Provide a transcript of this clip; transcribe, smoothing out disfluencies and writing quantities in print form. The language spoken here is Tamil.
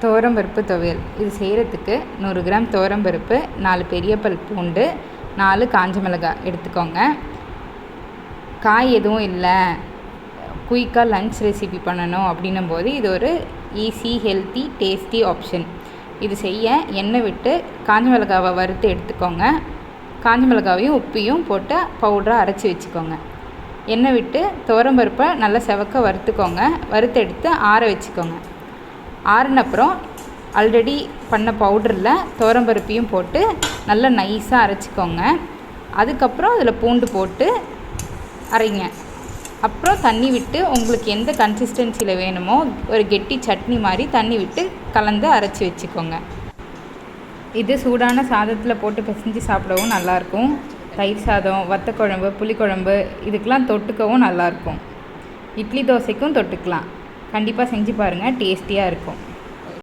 துவரம்பருப்பு துவையல். இது செய்கிறதுக்கு 100 கிராம் துவரம்பருப்பு, 4 பெரிய பல் பூண்டு, 4 காஞ்ச மிளகாய் எடுத்துக்கோங்க. காய் எதுவும் இல்லை, குயிக்காக லன்ச் ரெசிபி பண்ணணும் அப்படின்னும் போது இது ஒரு ஈஸி, ஹெல்த்தி, டேஸ்டி ஆப்ஷன். இது செய்ய எண்ணெய் விட்டு காஞ்ச மிளகாவை வறுத்து எடுத்துக்கோங்க. காஞ்ச மிளகாவையும் உப்பையும் போட்டு பவுடராக அரைச்சி வச்சுக்கோங்க. எண்ணெய் விட்டு துவரம்பருப்பை நல்லா செவக்க வறுத்துக்கோங்க. வறுத்து எடுத்து ஆற வச்சுக்கோங்க. ஆறினப்புறம் ஆல்ரெடி பண்ண பவுடரில் துவரம்பருப்பையும் போட்டு நல்லா நைஸாக அரைச்சிக்கோங்க. அதுக்கப்புறம் அதில் பூண்டு போட்டு அரைங்க. அப்புறம் தண்ணி விட்டு உங்களுக்கு எந்த கன்சிஸ்டன்சியில் வேணுமோ ஒரு கெட்டி சட்னி மாதிரி தண்ணி விட்டு கலந்து அரைச்சி வச்சுக்கோங்க. இது சூடான சாதத்தில் போட்டு பிசைஞ்சு சாப்பிடவும் நல்லாயிருக்கும். தயிர் சாதம், வத்தக்குழம்பு, புளிக்குழம்பு இதுக்கெலாம் தொட்டுக்கவும் நல்லாயிருக்கும். இட்லி தோசைக்கும் தொட்டுக்கலாம். கண்டிப்பாக செஞ்சு பாருங்கள், டேஸ்டியாக இருக்கும்.